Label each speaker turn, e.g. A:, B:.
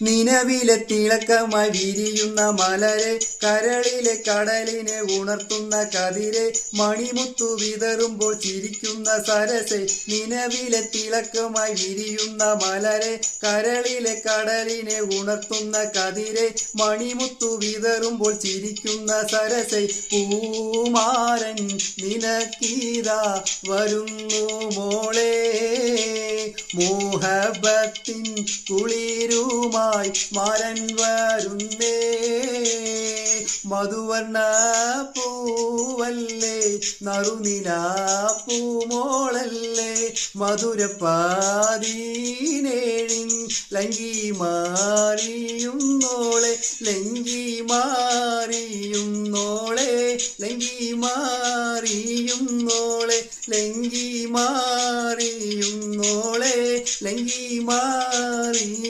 A: നിലവിലെ തിളക്കമായി വിരിയുന്ന മലരെ, കരളിലെ കടലിനെ ഉണർത്തുന്ന കതിരെ, മണിമുത്തു വിതറുമ്പോൾ ചിരിക്കുന്ന സരസെ. നിലവിലെ തിളക്കമായി വിരിയുന്ന മലരെ, കരളിലെ കടലിനെ ഉണർത്തുന്ന കതിരെ, മണിമുത്തു വിതറുമ്പോൾ ചിരിക്കുന്ന സരസെ. പൂമാരൻ നിനക്കീതാ വരുന്നു മോളെ, മോഹബത്തിൻ കുളിരുമായി മാരൻ വരുന്നേ. മധുവർണ്ണ പൂവല്ലേ, നറുനില പൂമോളല്ലേ, മധുരപ്പാതീനേഴിൻ ലങ്കി മാറിയുന്നോളെ, ലങ്കി മാറിയുന്നോളെ, ലങ്കി മാറിയുന്നോളെ, ലങ്കി മാറിയുന്നോളെ, ലങ്കി മാറിയുന്നോളെ.